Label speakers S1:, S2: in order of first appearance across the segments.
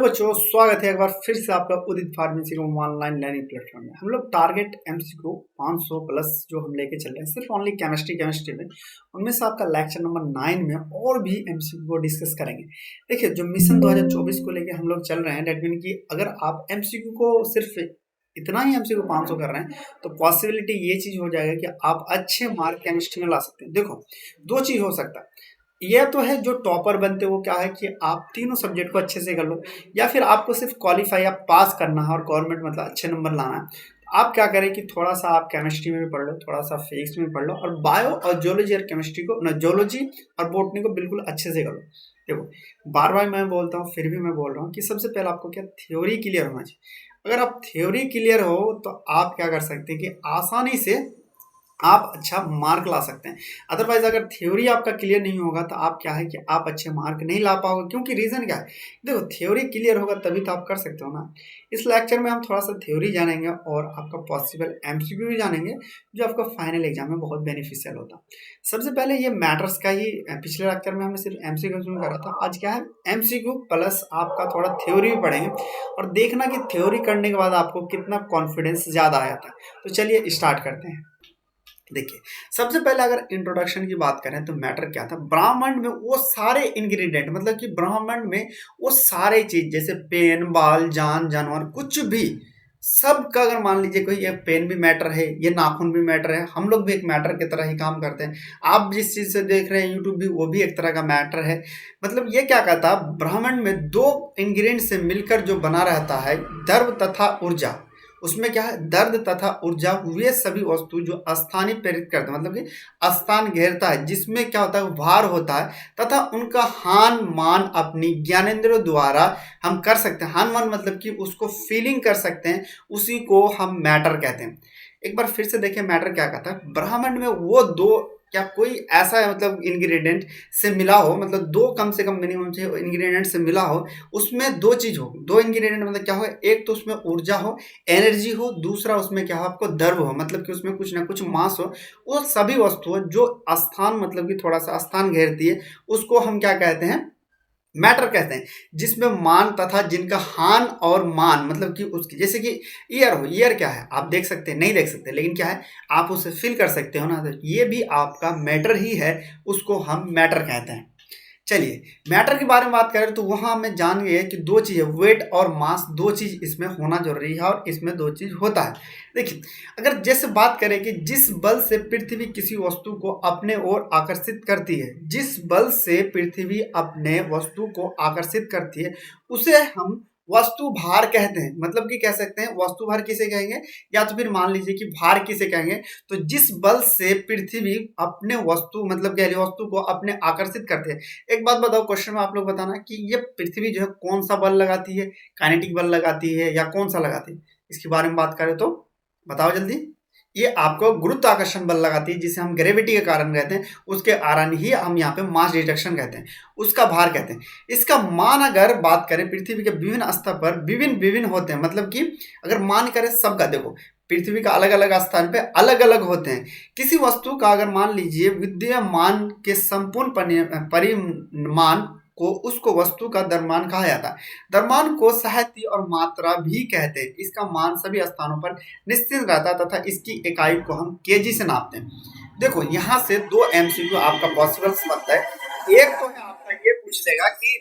S1: बच्चों, स्वागत है एक बार फिर से आपका उदित फार्मेसी को ऑनलाइन लर्निंग प्लेटफॉर्म में। हम लोग टारगेट एमसीक्यू 500 प्लस जो हम लेके चल रहे हैं सिर्फ ओनली केमिस्ट्री में, उनमें से आपका लेक्चर नंबर 9 में और भी एमसीक्यू को डिस्कस करेंगे। देखिए, जो मिशन 2024 को लेके हम लोग चल रहे हैं, डेट मीन की अगर आप एमसीक्यू को सिर्फ इतना ही एमसीक्यू 500 कर रहे हैं तो पॉसिबिलिटी ये चीज हो जाएगा कि आप अच्छे मार्क केमिस्ट्री में ला सकते हैं। देखो, दो चीज हो सकता है। यह तो है जो टॉपर बनते हैं वो क्या है कि आप तीनों सब्जेक्ट को अच्छे से कर लो, या फिर आपको सिर्फ क्वालिफाई या पास करना है और गवर्नमेंट मतलब अच्छे नंबर लाना है। आप क्या करें कि थोड़ा सा आप केमिस्ट्री में भी पढ़ लो, थोड़ा सा फिजिक्स में भी पढ़ लो, और बायो और जियोलॉजी और केमिस्ट्री को ना, जियोलॉजी और बॉटनी को बिल्कुल अच्छे से कर लो। देखो, बार बार मैं बोलता हूँ, फिर भी मैं बोल रहा हूँ कि सबसे पहले आपको क्या थ्योरी क्लियर होना चाहिए। अगर आप थ्योरी क्लियर हो तो आप क्या कर सकते हैं कि आसानी से आप अच्छा मार्क ला सकते हैं। अदरवाइज अगर थ्योरी आपका क्लियर नहीं होगा तो आप क्या है कि आप अच्छे मार्क नहीं ला पाओगे। क्योंकि रीजन क्या है, देखो, थ्योरी क्लियर होगा तभी तो आप कर सकते हो ना। इस लेक्चर में हम थोड़ा सा थ्योरी जानेंगे और आपका पॉसिबल एमसीक्यू भी जानेंगे, जो आपका फाइनल एग्जाम में बहुत बेनिफिशियल होता है। सबसे पहले ये मैटर्स का ही, पिछले लेक्चर में हमने सिर्फ एमसीक्यू करा था, आज क्या है एमसीक्यू प्लस आपका थोड़ा थ्योरी भी पढ़ेंगे और देखना कि थ्योरी करने के बाद आपको कितना कॉन्फिडेंस ज्यादा आ जाता है। तो चलिए स्टार्ट करते हैं। देखिए, सबसे पहले अगर इंट्रोडक्शन की बात करें तो मैटर क्या था। ब्रह्मांड में वो सारे इंग्रेडिएंट, मतलब कि ब्रह्मांड में वो सारे चीज, जैसे पेन, बाल, जान, जानवर, कुछ भी, सब का अगर मान लीजिए कोई, ये पेन भी मैटर है, ये नाखून भी मैटर है, हम लोग भी एक मैटर की तरह ही काम करते हैं। आप जिस चीज से देख रहे हैं यूट्यूब भी, वो भी एक तरह का मैटर है। मतलब ये क्या कहता है, ब्रह्मांड में दो इंग्रेडिएंट से मिलकर जो बना रहता है, द्रव तथा ऊर्जा। उसमें क्या है, दर्द तथा ऊर्जा, वे सभी वस्तु जो स्थानीय प्रेरित करते हैं, मतलब कि स्थान घेरता है, जिसमें क्या होता है, भार होता है, तथा उनका हान मान अपनी ज्ञानेंद्रियों द्वारा हम कर सकते हैं। हान मान मतलब कि उसको फीलिंग कर सकते हैं, उसी को हम मैटर कहते हैं। एक बार फिर से देखिए, मैटर क्या कहता है। ब्रह्मांड में वो दो, क्या कोई ऐसा है मतलब इंग्रेडिएंट से मिला हो, मतलब दो कम से कम मिनिमम से इंग्रेडिएंट से मिला हो, उसमें दो चीज हो, दो इंग्रेडिएंट मतलब क्या हो, एक तो उसमें ऊर्जा हो, एनर्जी हो, दूसरा उसमें क्या हो, आपको द्रव हो, मतलब कि उसमें कुछ ना कुछ मास हो। वो सभी वस्तु जो स्थान, मतलब कि थोड़ा सा स्थान घेरती है, उसको हम क्या कहते हैं, मैटर कहते हैं। जिसमें मान तथा जिनका हान और मान, मतलब कि उसकी, जैसे कि ईयर हो, ईयर क्या है, आप देख सकते हैं, नहीं देख सकते, लेकिन क्या है, आप उसे फील कर सकते हो ना, तो ये भी आपका मैटर ही है, उसको हम मैटर कहते हैं। चलिए, मैटर के बारे में बात करें तो वहां हमें जान गए कि दो चीज है, वेट और मास, दो चीज इसमें होना जरूरी है, और इसमें दो चीज होता है। देखिए, अगर जैसे बात करें कि जिस बल से पृथ्वी किसी वस्तु को अपने ओर आकर्षित करती है, जिस बल से पृथ्वी अपने वस्तु को आकर्षित करती है, उसे हम वस्तु भार कहते हैं। मतलब कि कह सकते हैं वस्तु भार किसे कहेंगे, या तो फिर मान लीजिए कि भार किसे कहेंगे। तो जिस बल से पृथ्वी अपने वस्तु, मतलब गहरी वस्तु को अपने आकर्षित करते हैं। एक बात बताओ, क्वेश्चन में आप लोग बताना कि ये पृथ्वी जो है कौन सा बल लगाती है, काइनेटिक बल लगाती है या कौन सा लगाती है, इसके बारे में बात करें तो बताओ जल्दी। ये आपको गुरुत्वाकर्षण बल लगाती है, जिसे हम ग्रेविटी के कारण कहते हैं। उसके कारण ही हम यहाँ पे मास डिटेक्शन कहते हैं, उसका भार कहते हैं। इसका मान अगर बात करें, पृथ्वी के विभिन्न स्तर पर विभिन्न विभिन्न होते हैं। मतलब कि अगर मान करें सबका, देखो पृथ्वी का अलग अलग स्थान पे अलग अलग होते हैं। किसी वस्तु का अगर मान लीजिए विद्यमान के संपूर्ण परिमाण को, उसको वस्तु का द्रव्यमान कहा जाता है। द्रव्यमान को साहित्य और मात्रा भी कहते हैं। इसका मान सभी स्थानों पर निश्चित रहता है तथा इसकी इकाई को हम केजी से नापते हैं। देखो, यहाँ से दो एमसीक्यू आपका पॉसिबल बनता है। एक तो है आपका ये पूछ लेगा कि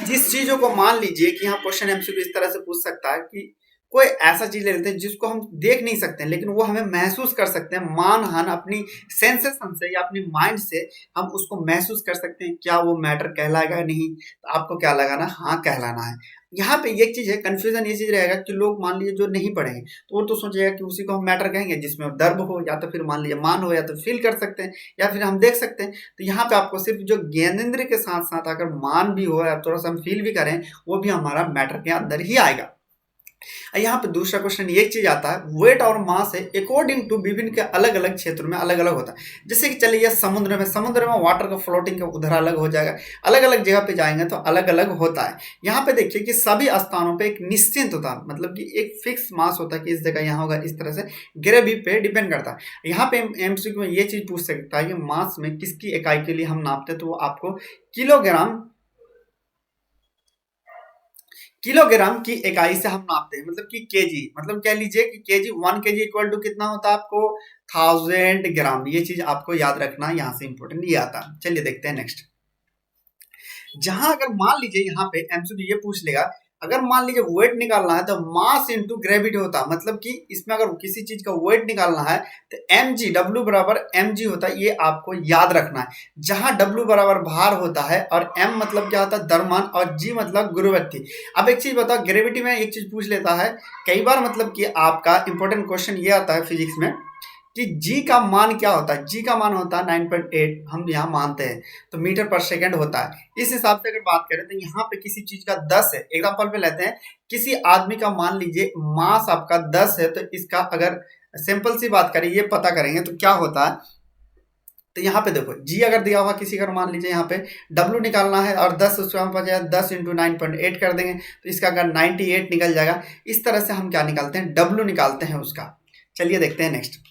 S1: जिस चीजों को मान लीजिए कि यहाँ क्वेश्चन एमसीक्यू इस तरह से पूछ सकता है कि कोई ऐसा चीज ले लेते हैं जिसको हम देख नहीं सकते हैं, लेकिन वो हमें महसूस कर सकते हैं। मान हान अपनी सेंसेशन से या अपनी माइंड से हम उसको महसूस कर सकते हैं। क्या वो मैटर कहलाएगा नहीं, तो आपको क्या लगाना, हाँ कहलाना है। यहाँ पे एक चीज है, कंफ्यूजन ये चीज रहेगा कि लोग मान लीजिए जो नहीं पढ़ेंगे तो वो तो सोचेगा कि उसी को हम मैटर कहेंगे जिसमें दर्द हो, या तो फिर मान लीजिए मान हो, या तो फील कर सकते हैं, या फिर हम देख सकते हैं। तो यहाँ पे आपको सिर्फ जो ज्ञानेंद्रिय के साथ साथ अगर मान भी हो या थोड़ा सा हम फील भी करें, वो भी हमारा मैटर के अंदर ही आएगा। यहाँ पे दूसरा क्वेश्चन एक चीज आता है, वेट और मास है अकॉर्डिंग टू विभिन्न के अलग अलग क्षेत्रों में अलग अलग होता है। जैसे कि चलिए समुद्र में वाटर का फ्लोटिंग का उधर अलग हो जाएगा, अलग अलग जगह पे जाएंगे तो अलग अलग होता है। यहाँ पे देखिए कि सभी स्थानों पे एक निश्चित होता है, मतलब कि एक फिक्स मास होता है कि इस जगह यहाँ होगा, इस तरह से ग्रेवी पे डिपेंड करता है। यहाँ पे एमसीक्यू में ये चीज पूछ सकता है कि मास में किसकी इकाई के लिए हम नापते हैं, तो वो आपको किलोग्राम किलोग्राम की इकाई से हम नापते हैं, मतलब कि केजी, मतलब कह लीजिए कि केजी 1 केजी इक्वल टू कितना होता है आपको 1000 ग्राम। ये चीज आपको याद रखना, यहाँ से इंपॉर्टेंट ये आता है। चलिए देखते हैं नेक्स्ट। जहां अगर मान लीजिए यहाँ पे एमसीक्यू ये पूछ लेगा, अगर मान लीजिए वेट निकालना है तो मास इंटू ग्रेविटी होता है, मतलब कि इसमें अगर किसी चीज का वेट निकालना है तो mg, W बराबर mg होता है, ये आपको याद रखना है। जहां W बराबर भार होता है और m मतलब क्या होता है द्रव्यमान और g मतलब गुरुत्वाकर्षण। अब एक चीज बताओ, ग्रेविटी में एक चीज पूछ लेता है कई बार, मतलब कि आपका इंपॉर्टेंट क्वेश्चन ये आता है फिजिक्स में कि जी का मान क्या होता है। जी का मान होता है 9.8, हम यहाँ मानते हैं, तो मीटर पर सेकंड होता है। इस हिसाब से अगर बात करें तो यहाँ पे किसी चीज का 10 है, एग्जांपल पे लेते हैं किसी आदमी का मान लीजिए मास आपका 10 है, तो इसका अगर सिंपल सी बात करें, ये पता करेंगे तो क्या होता है। तो यहाँ पे देखो जी अगर दिया हुआ किसी का, मान लीजिए यहाँ पे डब्ल्यू निकालना है और 10 उसका बचा 10 इंटू 9.8 कर देंगे तो इसका अगर 98 निकल जाएगा। इस तरह से हम क्या निकालते हैं, डब्ल्यू निकालते हैं उसका। चलिए देखते हैं नेक्स्ट।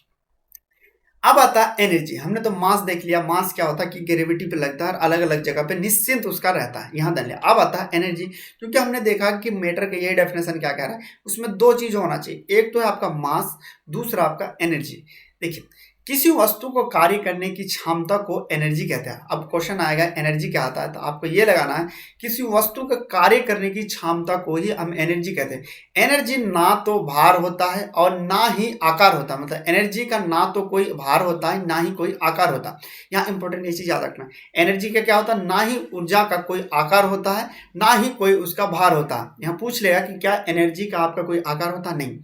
S1: अब आता है एनर्जी। हमने तो मास देख लिया, मास क्या होता है कि ग्रेविटी पे लगता है और अलग अलग जगह पे निश्चिंत उसका रहता है, यहाँ धन लिया। अब आता है एनर्जी, क्योंकि हमने देखा कि मैटर का यही डेफिनेशन क्या कह रहा है, उसमें दो चीज होना चाहिए, एक तो है आपका मास, दूसरा आपका एनर्जी। देखिए किसी वस्तु को कार्य करने की क्षमता को एनर्जी कहते हैं। अब क्वेश्चन आएगा एनर्जी क्या आता है, तो आपको ये लगाना है किसी वस्तु का कार्य करने की क्षमता को ही हम एनर्जी कहते हैं। एनर्जी ना तो भार होता है और ना ही आकार होता है, मतलब एनर्जी का ना तो कोई भार होता है ना ही कोई आकार होता है। यहाँ इंपॉर्टेंट ये चीज याद रखना, एनर्जी का क्या होता है, ना ही ऊर्जा का कोई आकार होता है ना ही कोई उसका भार होता है। यहाँ पूछ लेगा कि क्या एनर्जी का आपका कोई आकार होता है, नहीं।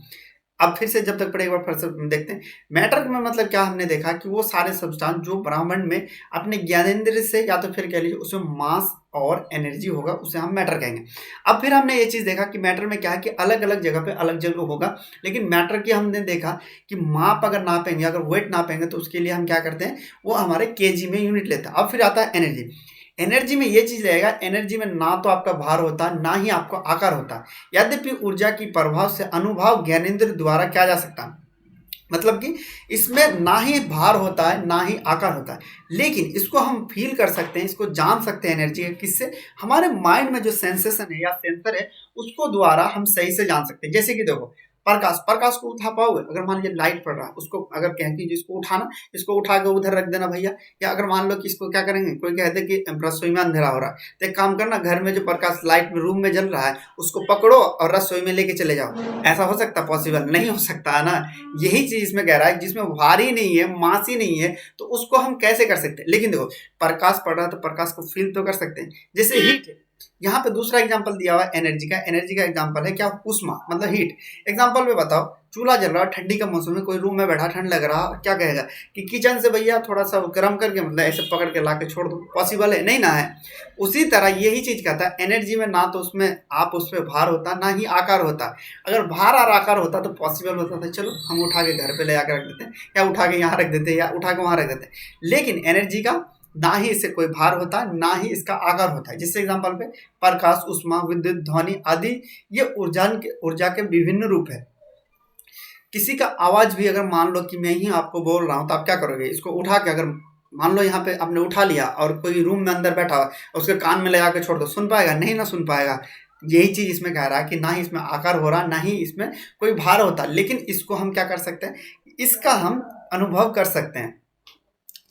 S1: अब फिर से जब तक पढ़े एक बार फिर से देखते हैं। मैटर में मतलब क्या, हमने देखा कि वो सारे सब्सटेंस जो ब्रह्मांड में अपने ज्ञानेंद्र से या तो फिर कह लीजिए उसमें मास और एनर्जी होगा, उसे हम मैटर कहेंगे। अब फिर हमने ये चीज देखा कि मैटर में क्या है कि अलग अलग जगह पे अलग जगह होगा, लेकिन मैटर की हमने देखा कि माप अगर नापेंगे, अगर वेट नापेंगे तो उसके लिए हम क्या करते हैं, वो हमारे केजी में यूनिट लेते हैं। अब फिर आता है एनर्जी। एनर्जी में ये चीज रहेगा, एनर्जी में ना तो आपका भार होता ना ही आपका आकार होता, यद्यपि ऊर्जा की प्रभाव से अनुभव ज्ञानेंद्र द्वारा किया जा सकता है। मतलब कि इसमें ना ही भार होता है ना ही आकार होता है, लेकिन इसको हम फील कर सकते हैं, इसको जान सकते हैं एनर्जी किससे, हमारे माइंड में जो सेंसेशन है या सेंसर है उसको द्वारा हम सही से जान सकते हैं। जैसे कि देखो प्रकाश, प्रकाश को उठा पाओगे, अगर मान लीजिए लाइट पड़ रहा है उसको अगर कहें कि जिसको उठाना, इसको उठा के उधर रख देना भैया, या अगर मान लो कि इसको क्या करेंगे, कोई कहते कि रसोई में अंधेरा हो रहा है, तो एक काम करना, घर में जो प्रकाश लाइट में रूम में जल रहा है उसको पकड़ो और रसोई में लेके चले जाओ। ऐसा हो सकता है? पॉसिबल नहीं हो सकता है ना। यही चीज इसमें कह रहा है, जिसमें भार ही नहीं है, मास ही नहीं है, तो उसको हम कैसे कर सकते हैं। लेकिन देखो प्रकाश पड़ रहा है तो प्रकाश को फील तो कर सकते हैं, जैसे हीट है। यहाँ पे दूसरा एग्जांपल दिया हुआ है एनर्जी का, एनर्जी का एग्जांपल है क्या, उष्मा मतलब हीट। एग्जांपल में बताओ, चूल्हा जल रहा है, ठंडी का मौसम में, कोई रूम में बैठा, ठंड लग रहा, क्या कहेगा कि किचन से भैया थोड़ा सा गर्म करके मतलब ऐसे पकड़ के ला के छोड़ दो, पॉसिबल है नहीं ना है। उसी तरह यही चीज कहता है, एनर्जी में ना तो उसमें आप उस पर भार होता ना ही आकार होता। अगर भार और आकार होता तो पॉसिबल होता था, चलो हम उठा के घर पे ले जाकर रख देते हैं, या उठा के यहाँ रख देते हैं, या उठा के वहां रख देते हैं। लेकिन एनर्जी का ना ही इससे कोई भार होता है ना ही इसका आकार होता है। जिससे एग्जांपल पे प्रकाश, उष्मा, विद्युत, ध्वनि आदि ये ऊर्जा के विभिन्न रूप है। किसी का आवाज भी अगर मान लो कि मैं ही आपको बोल रहा हूं तो आप क्या करोगे, इसको उठा के अगर मान लो यहाँ पे आपने उठा लिया और कोई रूम में अंदर बैठा हुआ उसके कान में लगा के छोड़ दो, सुन पाएगा? नहीं ना सुन पाएगा। यही चीज इसमें कह रहा है कि ना ही इसमें आकार हो रहा ना ही इसमें कोई भार होता, लेकिन इसको हम क्या कर सकते हैं, इसका हम अनुभव कर सकते हैं।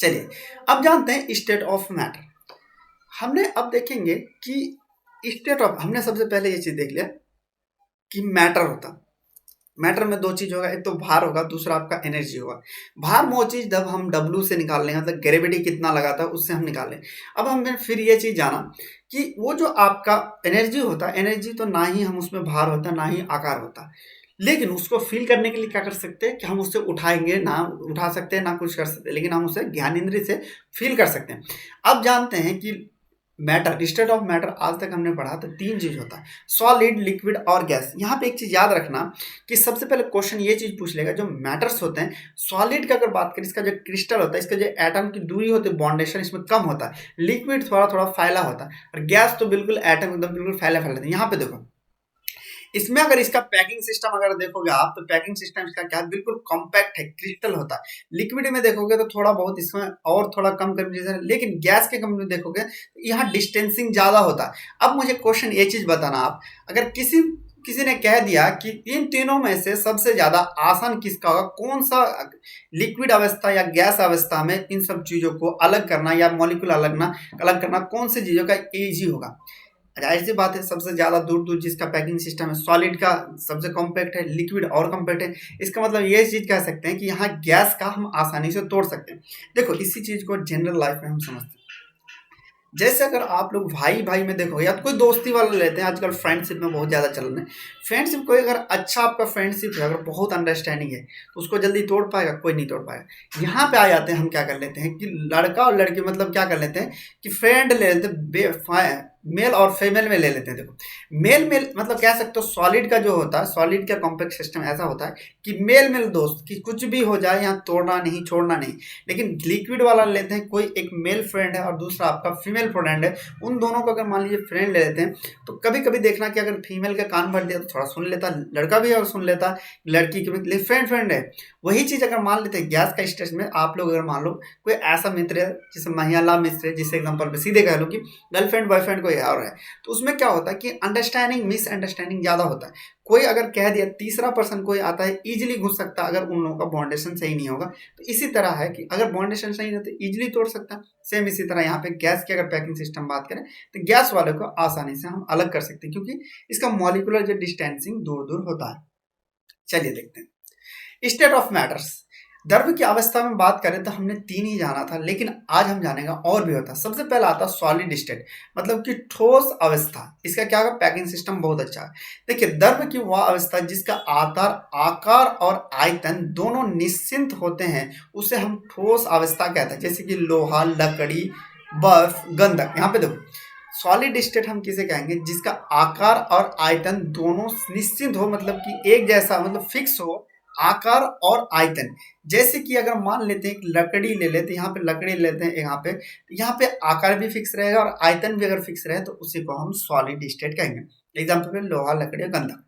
S1: चलिए अब जानते हैं स्टेट ऑफ मैटर। हमने अब देखेंगे कि स्टेट ऑफ, हमने सबसे पहले ये चीज देख लिया कि मैटर होता, मैटर में दो चीज होगा, एक तो भार होगा, दूसरा आपका एनर्जी होगा। भार वो चीज जब हम डब्ल्यू से निकाल लें, मतलब ग्रेविटी कितना लगा था उससे हम निकाल लें। अब हमने फिर ये चीज जाना कि वो जो आपका एनर्जी होता है, एनर्जी तो ना ही हम उसमें भार होता ना ही आकार होता, लेकिन उसको फील करने के लिए क्या कर सकते हैं कि हम उससे उठाएंगे ना, उठा सकते हैं ना कुछ कर सकते हैं, लेकिन हम उसे ज्ञानेंद्रिय से फील कर सकते हैं। अब जानते हैं कि मैटर, स्टेट ऑफ मैटर आज तक हमने पढ़ा तो तीन चीज होता है, सॉलिड, लिक्विड और गैस। यहाँ पे एक चीज याद रखना कि सबसे पहले क्वेश्चन ये चीज पूछ लेगा, जो मैटर्स होते हैं सॉलिड का अगर बात करें, इसका जो क्रिस्टल होता है, इसका जो एटम की दूरी होती है, बॉन्डेशन इसमें कम होता है। लिक्विड थोड़ा थोड़ा फैला होता है, और गैस तो बिल्कुल एटम एकदम बिल्कुल फैला फैला। यहाँ पे देखो इसमें अगर इसका पैकिंग सिस्टम अगर देखोगे आप, तो पैकिंग सिस्टम इसका क्या है, बिल्कुल कॉम्पैक्ट है, क्रिस्टल होता है। लिक्विड में देखोगे तो थोड़ा बहुत इसमें और थोड़ा कम कंपैरिजन है, लेकिन गैस के कंपनी में देखोगे तो यहाँ डिस्टेंसिंग ज्यादा होता है। अब मुझे क्वेश्चन ये चीज बताना आप, अगर किसी किसी ने कह दिया कि इन तीनों में से सबसे ज्यादा आसान किसका होगा, कौन सा लिक्विड अवस्था या गैस अवस्था में इन सब चीजों को अलग करना या मॉलिक्यूल अलग करना कौन सी चीजों का इजी होगा। जाहिर सी बात है, सबसे ज्यादा दूर दूर जिसका पैकिंग सिस्टम है सॉलिड का सबसे कॉम्पैक्ट है, लिक्विड और कॉम्पैक्ट है। इसका मतलब ये चीज कह सकते हैं कि यहाँ गैस का हम आसानी से तोड़ सकते हैं। देखो इसी चीज को जनरल लाइफ में हम समझते हैं। जैसे अगर आप लोग भाई भाई में देखो या तो कोई दोस्ती वाला लेते हैं, आजकल फ्रेंडशिप में बहुत ज़्यादा चलन है। फ्रेंडशिप कोई अगर अच्छा आपका फ्रेंडशिप है, अगर बहुत अंडरस्टैंडिंग है, तो उसको जल्दी तोड़ पाएगा, कोई नहीं तोड़ पाएगा। यहाँ पे आ जाते हैं, हम क्या कर लेते हैं कि लड़का और लड़की मतलब क्या कर लेते हैं कि फ्रेंड ले लेते हैं, मेल और फीमेल में ले लेते हैं। देखो मेल मेल मतलब कह सकते हो सॉलिड का जो होता है, सॉलिड का कॉम्पैक्ट सिस्टम ऐसा होता है कि मेल मेल दोस्त कि कुछ भी हो जाए यहाँ तोड़ना नहीं छोड़ना नहीं। लेकिन लिक्विड वाला लेते हैं, कोई एक मेल फ्रेंड है और दूसरा आपका फीमेल फ्रेंड है, उन दोनों को अगर मान लीजिए फ्रेंड ले लेते हैं, तो कभी कभी देखना कि अगर फीमेल का कान भर दिया तो थोड़ा सुन लेता, लड़का भी और सुन लेता, लड़की के फ्रेंड फ्रेंड है। वही चीज़ अगर मान लेते हैं गैस का स्टेज में, आप लोग अगर मान लो कोई ऐसा मित्र है जिसे महिला मित्र है, जिसे एग्जाम्पल पे सीधे कह लो कि गर्लफ्रेंड बॉयफ्रेंड कोई और है, तो उसमें क्या होता है कि अंडरस्टैंडिंग मिसअंडरस्टैंडिंग ज़्यादा होता है। कोई अगर कह दिया, तीसरा पर्सन कोई आता है, इजीली घुस सकता है अगर उन लोगों का बॉन्डेशन सही नहीं होगा। तो इसी तरह है कि अगर बॉन्डेशन सही नहीं तो इजीली तोड़ सकता है। सेम इसी तरह यहाँ पे गैस की अगर पैकिंग सिस्टम बात करें तो गैस वाले को आसानी से हम अलग कर सकते हैं, क्योंकि इसका मॉलिक्यूलर जो डिस्टेंसिंग दूर दूर होता है। चलिए देखते हैं स्टेट ऑफ मैटर्स। द्रव्य की अवस्था में बात करें तो हमने तीन ही जाना था, लेकिन आज हम जानेंगे और भी होता है। सबसे पहला आता है सॉलिड स्टेट, मतलब कि ठोस अवस्था। इसका क्या होगा, पैकिंग सिस्टम बहुत अच्छा है। देखिए द्रव्य की वह अवस्था जिसका आकार और आयतन दोनों निश्चित होते हैं, उसे हम ठोस अवस्था कहते हैं। जैसे कि लोहा, लकड़ी, बर्फ, गंधक। यहाँ पे देखो सॉलिड स्टेट हम किसे कहेंगे, जिसका आकार और आयतन दोनों निश्चित हो, मतलब कि एक जैसा, मतलब फिक्स हो आकार और आयतन। जैसे कि अगर मान लेते हैं एक लकड़ी ले लेते हैं, यहाँ पे लकड़ी लेते हैं, यहाँ पे आकार भी फिक्स रहेगा और आयतन भी अगर फिक्स रहे तो उसी को हम सॉलिड स्टेट कहेंगे। एग्जाम्पल में लोहा, लकड़ी, गंधक।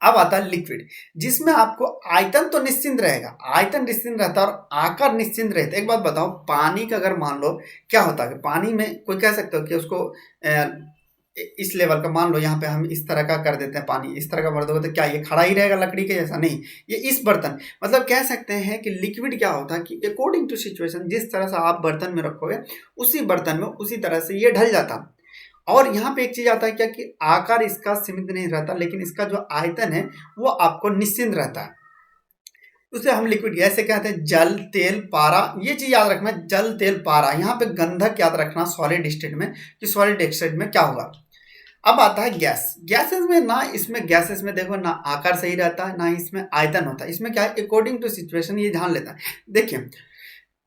S1: अब आता है लिक्विड, जिसमें आपको आयतन तो निश्चिंत रहेगा, आयतन निश्चिंत रहता है और आकार निश्चिंत रहता है। एक बात बताओ, पानी का अगर मान लो क्या होता है, पानी में कोई कह सकते हो कि उसको इस लेवल का मान लो, यहाँ पे हम इस तरह का कर देते हैं, पानी इस तरह का भर दोगे तो क्या ये खड़ा ही रहेगा लकड़ी के जैसा? नहीं, ये इस बर्तन, मतलब कह सकते हैं कि लिक्विड क्या होता है कि अकॉर्डिंग टू सिचुएशन, जिस तरह से आप बर्तन में रखोगे उसी बर्तन में उसी तरह से ये ढल जाता। और यहाँ पे एक चीज आता है क्या कि आकार इसका सीमित नहीं रहता, लेकिन इसका जो आयतन है वो आपको निश्चित रहता है। उसे हम लिक्विड ऐसे कहते हैं, जल, तेल, पारा। ये चीज याद रखना, जल, तेल, पारा। यहाँ पे गंधक याद रखना सॉलिड स्टेट में, कि सॉलिड स्टेट में क्या होगा। अब आता है गैस। गैसेस में ना, इसमें गैसेस में देखो ना आकार सही रहता है ना इसमें आयतन होता है। इसमें क्या है, अकॉर्डिंग टू सिचुएशन ये ध्यान लेता है। देखिए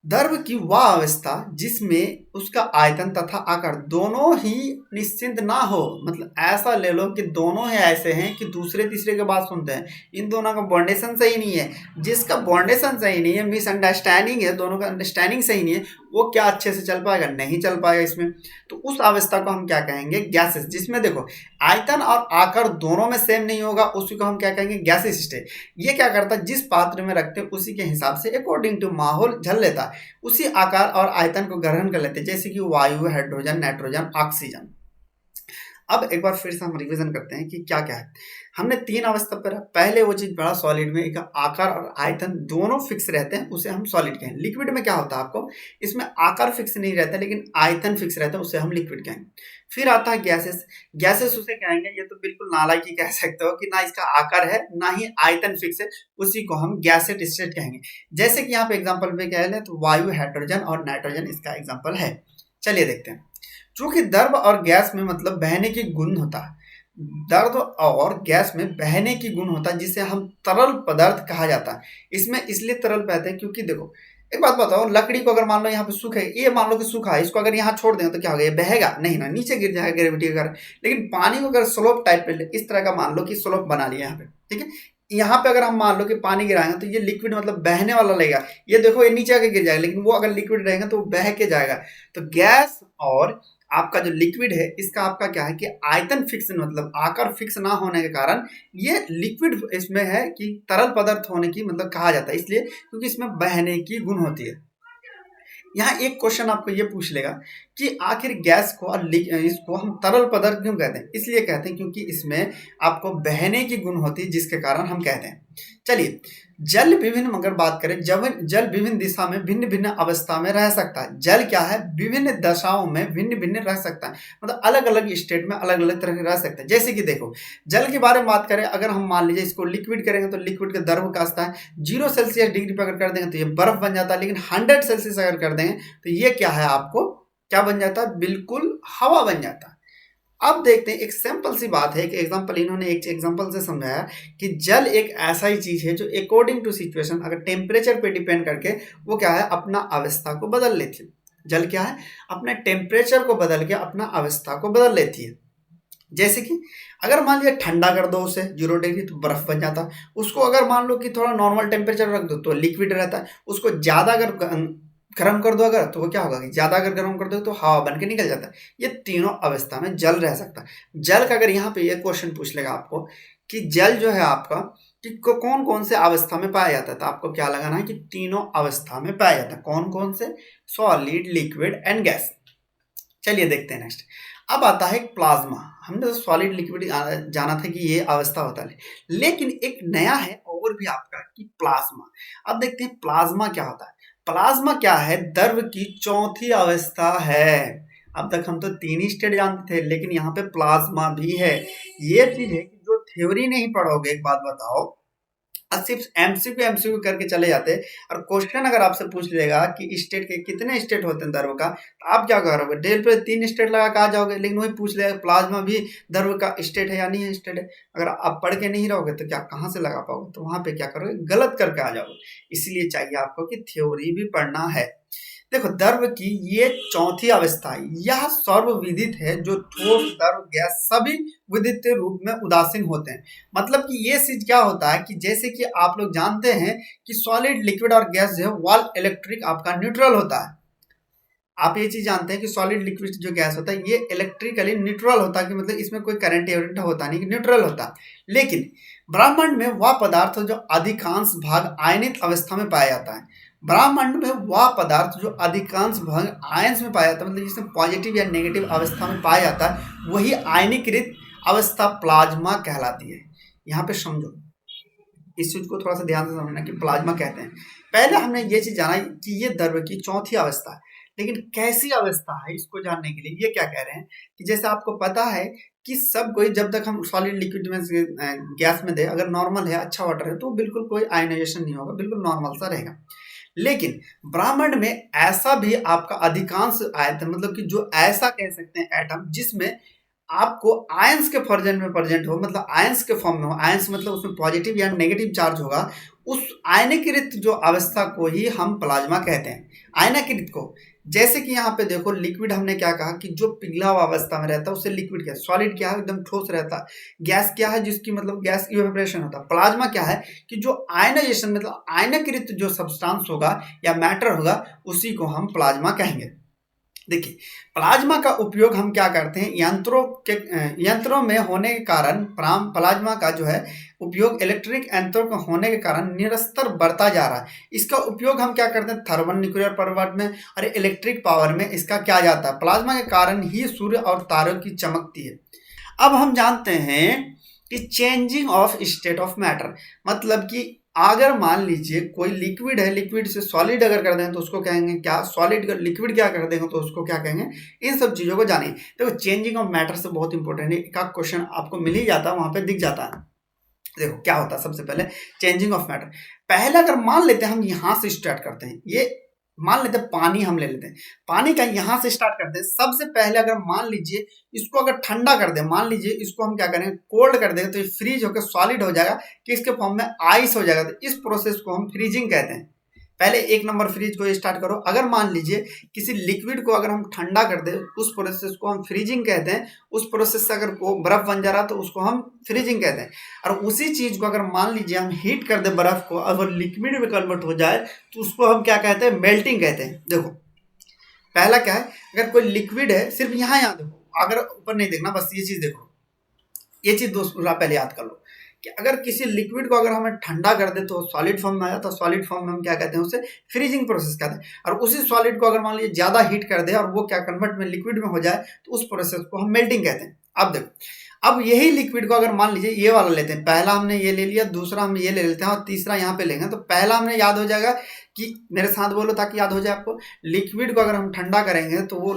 S1: द्रव्य की वह अवस्था जिसमें उसका आयतन तथा आकार दोनों ही निश्चित ना हो, मतलब ऐसा ले लो कि दोनों ही ऐसे हैं कि दूसरे तीसरे की बात सुनते हैं, इन दोनों का बॉन्डेशन सही नहीं है। जिसका बॉन्डेशन सही नहीं है, मिसअंडरस्टैंडिंग है, दोनों का अंडरस्टैंडिंग सही नहीं है, वो क्या अच्छे से चल पाएगा? नहीं चल पाएगा इसमें। तो उस अवस्था को हम क्या कहेंगे, गैसेस। जिसमें देखो आयतन और आकार दोनों में सेम नहीं होगा, उसी को हम क्या कहेंगे, गैसेस स्टेट। ये क्या करता है, जिस पात्र में रखते हैं उसी के हिसाब से अकॉर्डिंग टू माहौल झल लेता है, उसी आकार और आयतन को ग्रहण कर लेते हैं, जैसे कि वायु, हाइड्रोजन, नाइट्रोजन, ऑक्सीजन। अब एक बार फिर से हम रिवीजन करते हैं कि क्या क्या है। हमने तीन अवस्था पर, पहले वो चीज बड़ा सॉलिड में एक आकार और आयतन दोनों फिक्स रहते हैं, उसे हम सॉलिड कहेंगे। लिक्विड में क्या होता है, आपको इसमें आकार फिक्स नहीं रहता लेकिन आयतन फिक्स रहता है, उसे हम लिक्विड कहेंगे। फिर आता है गैसेस। गैसेस उसे कहेंगे, ये तो बिल्कुल नालायकी कह सकते हो कि ना इसका आकार है ना ही आयतन फिक्स है, उसी को हम गैसेट स्टेट कहेंगे। जैसे कि यहाँ पे एग्जाम्पल पे कह लें तो वायु, हाइड्रोजन और नाइट्रोजन इसका एग्जाम्पल है। चलिए देखते हैं। चूंकि द्रव और गैस में मतलब बहने की गुण होता है, द्रव और गैस में बहने की गुण होता है, जिसे हम तरल पदार्थ कहा जाता है। इसमें इसलिए तरल कहते हैं क्योंकि देखो एक बात बताओ, लकड़ी को अगर मान लो यहाँ पे सूखा है, ये मान लो कि सूखा है, इसको अगर यहाँ छोड़ दें तो क्या होगा, ये बहेगा नहीं ना, नीचे गिर जाएगा ग्रेविटी के कारण। लेकिन पानी को अगर स्लोप टाइप पे इस तरह का मान लो कि स्लोप बना लिया यहाँ पे, ठीक है, यहाँ पे अगर हम मान लो कि पानी गिराएंगे तो ये लिक्विड मतलब बहने वाला लगेगा, ये देखो ये नीचे आके गिर जाएगा, लेकिन वो अगर लिक्विड रहेगा तो वो बह के जाएगा। तो गैस और आपका जो लिक्विड है इसका आपका क्या है कि आयतन फिक्स मतलब आकार फिक्स ना होने के कारण ये लिक्विड इसमें है कि तरल पदार्थ होने की मतलब कहा जाता है, इसलिए क्योंकि इसमें बहने की गुण होती है। यहाँ एक क्वेश्चन आपको ये पूछ लेगा कि आखिर गैस को और इसको हम तरल पदार्थ क्यों कहते हैं? इसलिए कहते हैं क्योंकि इसमें आपको बहने की गुण होती है, जिसके कारण हम कहते हैं। चलिए, जल विभिन्न अगर बात करें, जब जल विभिन्न दिशा में भिन्न भिन्न अवस्था में रह सकता है। जल क्या है? विभिन्न दशाओं में भिन्न भिन्न रह सकता है, मतलब अलग अलग स्टेट में अलग अलग तरह के रह सकता है। जैसे कि देखो, जल के बारे में बात करें, अगर हम मान लीजिए इसको लिक्विड करेंगे तो लिक्विड का द्रव का अवस्था है 0 सेल्सियस डिग्री पर अगर कर देंगे तो ये बर्फ बन जाता है, लेकिन 100 सेल्सियस अगर कर देंगे तो ये क्या है, आपको क्या बन जाता है? बिल्कुल हवा बन जाता है। अब देखते हैं, एक सिंपल सी बात है, एक एग्जांपल इन्होंने एक एग्जांपल से समझाया कि जल एक ऐसा ही चीज है जो अकॉर्डिंग टू सिचुएशन, अगर टेम्परेचर पे डिपेंड करके वो क्या है, अपना अवस्था को बदल लेती है। जल क्या है? अपने टेम्परेचर को बदल के अपना अवस्था को बदल लेती है। जैसे कि अगर मान लिया ठंडा कर दो उसे 0 डिग्री तो बर्फ बन जाता है। उसको अगर मान लो कि थोड़ा नॉर्मल टेम्परेचर रख दो तो लिक्विड रहता है। उसको ज़्यादा अगर गर्म कर दो अगर, तो वो क्या होगा कि ज़्यादा अगर गर्म कर दो तो हवा बन के निकल जाता है। ये तीनों अवस्था में जल रह सकता है। जल का अगर यहाँ पे ये क्वेश्चन पूछ लेगा आपको कि जल जो है आपका कि कौन कौन से अवस्था में पाया जाता है, तो आपको क्या लगाना है कि तीनों अवस्था में पाया जाता है। कौन कौन से? Solid, liquid and gas. चलिए देखते हैं नेक्स्ट। अब आता है प्लाज्मा। हमने तो सॉलिड लिक्विड जाना था कि ये अवस्था होता है, लेकिन एक नया है और भी आपका कि प्लाज्मा। अब देखते हैं प्लाज्मा क्या होता है। प्लाज्मा क्या है? द्रव की चौथी अवस्था है। अब तक हम तो 3 ही स्टेट जानते थे, लेकिन यहाँ पे प्लाज्मा भी है। ये चीज है कि जो थ्योरी नहीं पढ़ोगे, एक बात बताओ, और सिर्फ एमसीक्यू करके चले जाते और क्वेश्चन अगर आपसे पूछ लेगा कि स्टेट के कितने स्टेट होते हैं द्रव का, तो आप क्या करोगे? डेल पे 3 स्टेट लगा के आ जाओगे, लेकिन वही पूछ लेगा प्लाज्मा भी द्रव का स्टेट है या नहीं है स्टेट है। अगर आप पढ़ के नहीं रहोगे तो क्या कहाँ से लगा पाओगे? तो वहां पे क्या करोगे? गलत करके आ जाओगे। इसलिए चाहिए आपको कि थ्योरी भी पढ़ना है। देखो, द्रव की ये चौथी अवस्था है, यह सर्वविदित है, जो ठोस, द्रव, गैस सभी विदित रूप में उदासीन होते हैं। मतलब कि ये चीज क्या होता है कि जैसे कि आप लोग जानते हैं कि सॉलिड, लिक्विड और गैस जो है वॉल इलेक्ट्रिक आपका न्यूट्रल होता है। आप ये चीज जानते हैं कि सॉलिड, लिक्विड जो गैस होता है ये इलेक्ट्रिकली न्यूट्रल होता है, कि मतलब इसमें कोई करंट होता नहीं, न्यूट्रल होता है। लेकिन ब्रह्मांड में वह पदार्थ जो अधिकांश भाग आयनित अवस्था में पाया जाता है। ब्रह्मांड में वह पदार्थ जो अधिकांश भाग आयंस में पाया जाता है, मतलब जिसमें पॉजिटिव या नेगेटिव अवस्था में पाया जाता है, वही आयनीकृत अवस्था प्लाज्मा कहलाती है। यहाँ पे समझो, इस चीज को थोड़ा सा ध्यान से समझना कि प्लाज्मा कहते हैं। पहले हमने ये चीज जाना कि ये द्रव की चौथी अवस्था है, लेकिन कैसी अवस्था है इसको जानने के लिए ये क्या कह रहे हैं कि जैसे आपको पता है कि सब कोई, जब तक हम सॉलिड, लिक्विड में, गैस में दे, अगर नॉर्मल है, अच्छा वाटर है, तो बिल्कुल कोई आयनाइजेशन नहीं होगा, बिल्कुल नॉर्मल सा रहेगा। लेकिन ब्रह्मांड में ऐसा भी आपका अधिकांश आयतन, मतलब कि जो ऐसा कह सकते हैं एटम, जिसमें आपको आयंस के फॉर्म में प्रेजेंट हो, मतलब आयंस के फॉर्म में हो, आयंस मतलब उसमें पॉजिटिव या नेगेटिव चार्ज होगा, उस आयनीकृत जो अवस्था को ही हम प्लाज्मा कहते हैं। आयनीकृत को, जैसे कि यहाँ पे देखो, लिक्विड हमने क्या कहा कि जो पिघला हुआ अवस्था में रहता है उसे लिक्विड क्या है, सॉलिड क्या है, एकदम ठोस रहता है। गैस क्या है, जिसकी मतलब गैस इवेपोरेशन होता है। प्लाज्मा क्या है कि जो आयनाइजेशन मतलब आयनीकृत जो सब्सटेंस होगा या मैटर होगा, उसी को हम प्लाज्मा कहेंगे। देखिए, प्लाज्मा का उपयोग हम क्या करते हैं, यंत्रों में होने के कारण प्लाज्मा का जो है उपयोग इलेक्ट्रिक यंत्रों का होने के कारण निरंतर बढ़ता जा रहा है। इसका उपयोग हम क्या करते हैं, थर्मल, न्यूक्लियर पावर में और इलेक्ट्रिक पावर में इसका क्या जाता है। प्लाज्मा के कारण ही सूर्य और तारों की चमकती है। अब हम जानते हैं कि changing of state of matter, मतलब कि अगर मान लीजिए कोई लिक्विड है, लिक्विड से सॉलिड अगर कर देंगे तो उसको कहेंगे क्या, सॉलिड का लिक्विड क्या कर देंगे तो उसको क्या कहेंगे। इन सब चीज़ों को जानिए। देखो, चेंजिंग ऑफ मैटर से बहुत इंपॉर्टेंट है, एक क्वेश्चन आपको मिल ही जाता है, वहां पे दिख जाता है। देखो क्या होता है, सबसे पहले चेंजिंग ऑफ मैटर। पहले अगर मान लेते हैं हम यहाँ से स्टार्ट करते हैं, ये मान लेते हैं पानी हम ले लेते हैं, पानी का यहाँ से स्टार्ट करते हैं। सबसे पहले अगर मान लीजिए इसको अगर ठंडा कर दें, मान लीजिए इसको हम क्या करेंगे, कोल्ड कर देंगे, तो ये फ्रीज होकर सॉलिड हो जाएगा, कि इसके फॉर्म में आइस हो जाएगा। तो इस प्रोसेस को हम फ्रीजिंग कहते हैं। पहले 1 नंबर फ्रीज को स्टार्ट करो। अगर मान लीजिए किसी लिक्विड को अगर हम ठंडा कर दे, उस प्रोसेस को हम फ्रीजिंग कहते हैं। उस प्रोसेस से अगर वो बर्फ बन जा रहा तो उसको हम फ्रीजिंग कहते हैं। और उसी चीज को अगर मान लीजिए हम हीट कर दे बर्फ को, अगर लिक्विड में कन्वर्ट हो जाए तो उसको हम क्या कहते हैं, मेल्टिंग कहते हैं। देखो, पहला क्या है, अगर कोई लिक्विड है, सिर्फ यहाँ देखो, अगर ऊपर नहीं देखना, बस ये चीज देखो, ये चीज दोस्तों पहले याद कर लो कि अगर किसी लिक्विड को अगर हमें ठंडा कर दे तो सॉलिड फॉर्म में आया, तो सॉलिड फॉर्म में हम क्या कहते हैं, उसे फ्रीजिंग प्रोसेस कहते हैं। और उसी सॉलिड को अगर मान लीजिए ज्यादा हीट कर दे और वो क्या कन्वर्ट में लिक्विड में हो जाए, तो उस प्रोसेस को हम मेल्टिंग कहते हैं। अब देखो, अब यही लिक्विड को अगर मान लीजिए ये वाला लेते हैं, पहला हमने ये ले लिया, दूसरा हम ये ले लेते हैं और तीसरा यहाँ पे लेंगे, तो पहला हमने याद हो जाएगा कि मेरे साथ बोलो ताकि याद हो जाए आपको, लिक्विड को अगर हम ठंडा करेंगे तो वो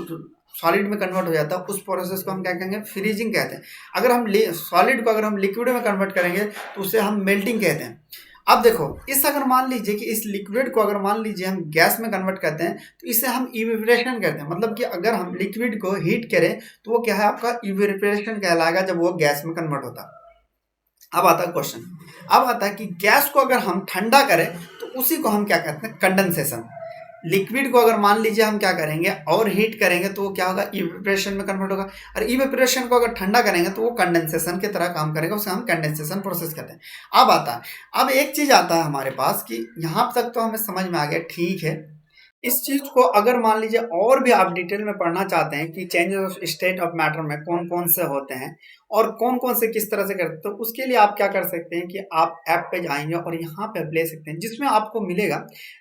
S1: सॉलिड में कन्वर्ट हो जाता है, उस प्रोसेस को हम क्या कहेंगे, फ्रीजिंग कहते हैं। अगर हम सॉलिड को अगर हम लिक्विड में कन्वर्ट करेंगे तो उसे हम मेल्टिंग कहते हैं। अब देखो, इस अगर मान लीजिए कि इस लिक्विड को अगर मान लीजिए हम गैस में कन्वर्ट करते हैं तो इसे हम इवेपोरेशन कहते हैं। मतलब कि अगर हम लिक्विड को हीट करें तो वो क्या है, आपका इवेपोरेशन कहलाएगा जब वो गैस में कन्वर्ट होता है। अब आता है क्वेश्चन, अब आता है कि गैस को अगर हम ठंडा करें तो उसी को हम क्या कहते हैं, कंडेंसेशन। लिक्विड को अगर मान लीजिए हम क्या करेंगे और हीट करेंगे तो वो क्या होगा, इवेपोरेशन में कन्वर्ट होगा, और इवेपोरेशन को अगर ठंडा करेंगे तो वो कंडेंसेशन की तरह काम करेगा, उसे हम कंडेंसेशन प्रोसेस कहते हैं। अब आता है, अब एक चीज आता है हमारे पास कि यहाँ तक तो हमें समझ में आ गया, ठीक है। इस चीज को अगर मान लीजिए और भी आप डिटेल में पढ़ना चाहते हैं कि changes of state of matter में कौन कौन से होते हैं और कौन कौन से किस तरह से करते हैं, तो उसके लिए आप क्या कर सकते हैं कि आप ऐप पे जाएंगे और यहाँ पे ले सकते हैं, जिसमें आपको मिलेगा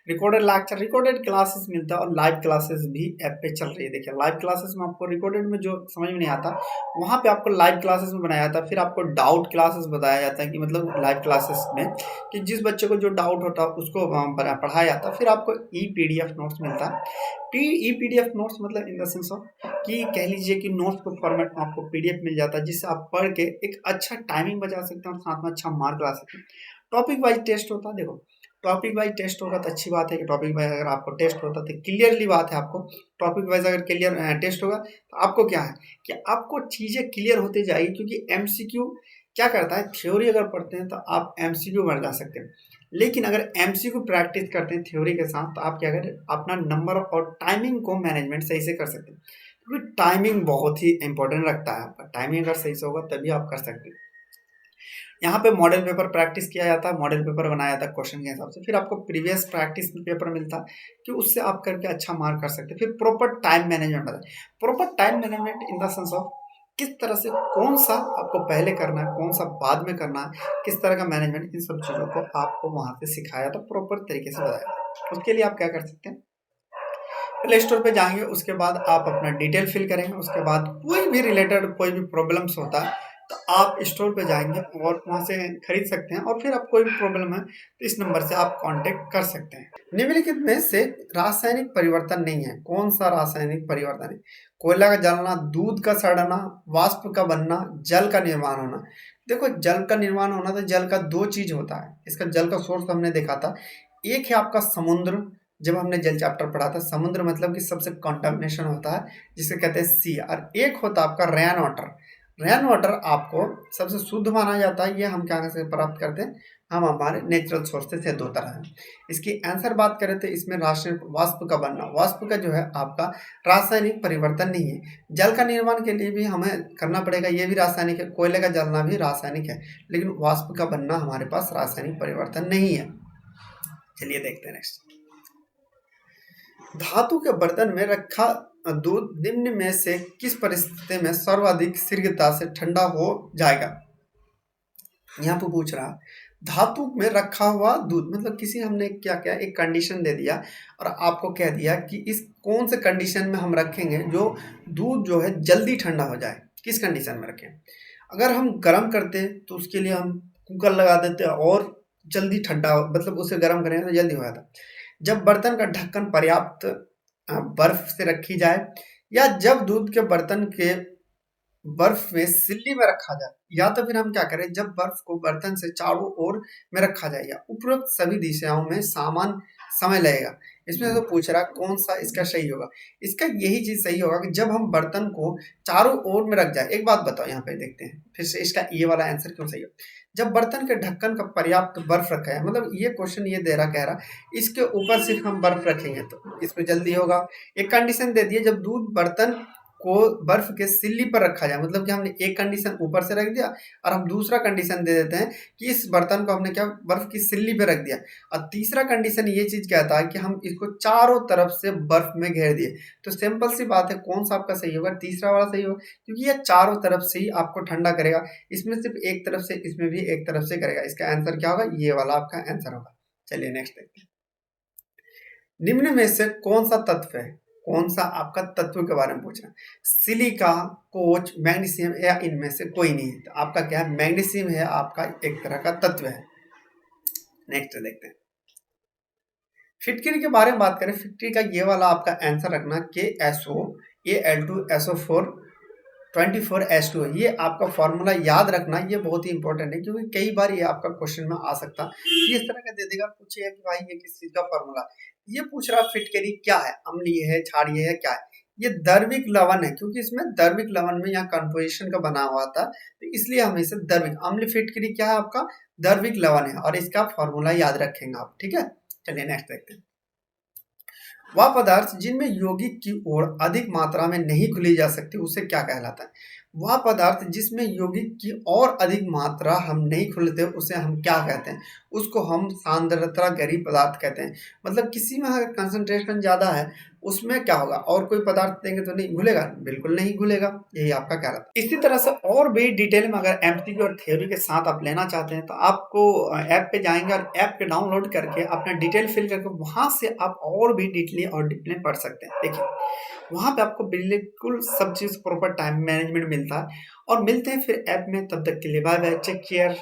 S1: रिकॉर्डेड लेक्चर, रिकॉर्डेड क्लासेस मिलता है और लाइव क्लासेस भी ऐप पे चल रही है। देखिए, लाइव क्लासेस में आपको रिकॉर्डेड में जो समझ में नहीं आता, वहाँ पे आपको लाइव क्लासेस में बनाया जाता है। फिर आपको डाउट क्लासेस बताया जाता है कि मतलब लाइव क्लासेस में कि जिस बच्चे को जो डाउट होता है उसको पढ़ाया जाता है। फिर आपको ई PDF नोट्स मिलता है। ई PDF नोट्स मतलब इन द सेंस ऑफ कि कह लीजिए कि नोट्स को फॉर्मेट में आपको PDF मिल जाता है, जिससे आप पढ़ के एक अच्छा टाइमिंग बचा सकते हैं और साथ में अच्छा मार्क ला सकते हैं। टॉपिक वाइज टेस्ट होता है, देखो टॉपिक वाइज टेस्ट होगा तो अच्छी बात है कि टॉपिक वाइज अगर आपको टेस्ट होता है तो क्लियरली बात है, आपको टॉपिक वाइज अगर क्लियर टेस्ट होगा तो आपको क्या है कि आपको चीज़ें क्लियर होती जाएगी। क्योंकि MCQ क्या करता है, थ्योरी अगर पढ़ते हैं तो आप MCQ बन जा सकते हैं, लेकिन अगर MCQ प्रैक्टिस करते हैं थ्योरी के साथ तो आप क्या करें, अपना नंबर और टाइमिंग को मैनेजमेंट सही से कर सकते हैं। क्योंकि टाइमिंग बहुत ही इंपॉर्टेंट रखता है, आपका टाइमिंग अगर सही से होगा तभी आप कर सकते हैं। यहाँ पे मॉडल पेपर प्रैक्टिस किया जाता है, मॉडल पेपर बनाया जाता है क्वेश्चन के हिसाब से, फिर आपको प्रीवियस प्रैक्टिस पेपर मिलता है कि उससे आप करके अच्छा मार्क कर सकते हैं। फिर प्रॉपर टाइम मैनेजमेंट आता है, proper time management in the sense of किस तरह से कौन सा आपको पहले करना है, कौन सा बाद में करना है, किस तरह का मैनेजमेंट, इन सब चीज़ों को आपको वहाँ पे सिखाया तो प्रॉपर तरीके से बताया। उसके लिए आप क्या कर सकते हैं, प्ले स्टोर पे जाएंगे, उसके बाद आप अपना डिटेल फिल करेंगे, उसके बाद कोई भी रिलेटेड कोई भी प्रॉब्लम्स होता है तो आप स्टोर पे जाएंगे और वहाँ से खरीद सकते हैं। और फिर आप कोई भी प्रॉब्लम है तो इस नंबर से आप कांटेक्ट कर सकते हैं। निम्नलिखित में से रासायनिक परिवर्तन नहीं है, कौन सा रासायनिक परिवर्तन है, कोयला का जलना, दूध का सड़ना, वाष्प का बनना, जल का निर्माण होना। देखो, जल का निर्माण होना तो जल का दो चीज होता है, इसका जल का सोर्स हमने देखा था, एक है आपका समुद्र, जब हमने जल चैप्टर पढ़ा था, समुद्र मतलब कि सबसे कंटामिनेशन होता है जिसे कहते हैं सी, और एक होता है आपका रेन वाटर। रेन वाटर आपको सबसे शुद्ध माना जाता है, ये हम क्या से प्राप्त करते हैं, हम हमारे नेचुरल सोर्सेज से दो तरह है। इसकी आंसर बात करें तो इसमें रासायनिक वाष्प का बनना, वाष्प का जो है आपका रासायनिक परिवर्तन नहीं है। जल का निर्माण के लिए भी हमें करना पड़ेगा, ये भी रासायनिक है, कोयले का जलना भी रासायनिक है, लेकिन वाष्प का बनना हमारे पास रासायनिक परिवर्तन नहीं है। चलिए देखते हैं नेक्स्ट। धातु के बर्तन में रखा दूध निम्न में से किस परिस्थिति में सर्वाधिक शीघ्रता से ठंडा हो जाएगा। यहाँ पे पूछ रहा, धातु में रखा हुआ दूध मतलब किसी हमने क्या क्या एक कंडीशन दे दिया और आपको कह दिया कि इस कौन से कंडीशन में हम रखेंगे जो दूध जो है जल्दी ठंडा हो जाए, किस कंडीशन में रखें। अगर हम गर्म करते तो उसके लिए हम कुकर लगा देते और जल्दी ठंडा मतलब उसे गर्म करेंगे तो जल्दी हो जाता। जब बर्तन का ढक्कन पर्याप्त बर्फ से रखी जाए, या जब दूध के बर्तन के बर्फ में सिल्ली में रखा जाए, या तो फिर हम क्या करें, जब बर्फ को बर्तन से चारों ओर में रखा जाए, या उपरोक्त सभी दिशाओं में समान समय लगेगा। इसमें तो पूछ रहा कौन सा इसका सही होगा। इसका यही चीज सही होगा कि जब हम बर्तन को चारों ओर में रख जाए। एक बात बताओ, यहाँ पे देखते हैं फिर से इसका ये वाला आंसर क्यों सही हो। जब बर्तन के ढक्कन का पर्याप्त बर्फ रखा है, मतलब ये क्वेश्चन ये दे रहा कह रहा इसके ऊपर सिर्फ हम बर्फ रखेंगे तो इसमें जल्दी होगा। एक कंडीशन दे दी है, जब दूध बर्तन को बर्फ के सिल्ली पर रखा जाए, मतलब कि हमने एक कंडीशन ऊपर से रख दिया और हम दूसरा कंडीशन दे देते हैं कि इस बर्तन को हमने क्या बर्फ की सिल्ली पे रख दिया, और तीसरा कंडीशन ये चीज कहता है कि हम इसको चारों तरफ से बर्फ में घेर दिए। तो सिंपल सी बात है, कौन सा आपका सही होगा, तीसरा वाला सही होगा, क्योंकि ये चारों तरफ से ही आपको ठंडा करेगा। इसमें सिर्फ एक तरफ से, इसमें भी एक तरफ से करेगा। इसका आंसर क्या होगा, ये वाला आपका आंसर होगा। चलिए नेक्स्ट देखते हैं। निम्न में से कौन सा तत्व है, कौन सा आपका तत्व के बारे में पूछ रहा है, सिलिका, कोच, मैग्नीशियम या इनमें से कोई नहीं है। तो आपका क्या है, मैग्नीशियम है आपका एक तरह का तत्व है। नेक्स्ट देखते हैं। फिटकरी के बारे में बात करें, फिटकरी का ये वाला आपका आंसर रखना KSO Al2SO4 24H2 है। ये आपका फॉर्मूला याद रखना, ये बहुत ही इंपॉर्टेंट है, क्योंकि कई बार ये आपका क्वेश्चन में आ सकता है। ये इस तरह का दे देगा, पूछेगा कि भाई ये किस चीज का फॉर्मूला, ये पूछ रहा फिटकरी क्या है, अम्लीय है, क्षारीय है, क्या है। ये दर्विक लवण है, क्योंकि इसमें दर्विक लवण में यहाँ कंपोजिशन का बना हुआ था, तो इसलिए हम इसे दर्विक, अम्ल फिटकरी क्या है आपका दर्विक लवण है, और इसका फॉर्मूला याद रखेंगे आप, ठीक है। चलिए नेक्स्ट देखते हैं। वह पदार्थ जिनमें यौगिक की ओर अधिक मात्रा में नहीं घुली जा सकती उसे क्या कहलाता है। वह पदार्थ जिसमें यौगिक की और अधिक मात्रा हम नहीं घुलते उसे हम क्या कहते हैं, उसको हम सांद्रता गरीब पदार्थ कहते हैं। मतलब किसी में अगर कंसंट्रेशन ज़्यादा है उसमें क्या होगा, और कोई पदार्थ देंगे तो नहीं घुलेगा, बिल्कुल नहीं घुलेगा। यही आपका क्या रहता है। इसी तरह से और भी डिटेल में अगर एमसीक्यू और थ्योरी के साथ आप लेना चाहते हैं तो आपको ऐप पे जाएंगे और ऐप पे डाउनलोड करके अपना डिटेल फिल करके वहां से आप और भी डिटेल पढ़ सकते हैं। देखिए वहां पे आपको बिल्कुल सब चीज प्रॉपर टाइम मैनेजमेंट मिलता है। और मिलते हैं फिर ऐप में, तब तक के लिए बाय बाय, टेक केयर।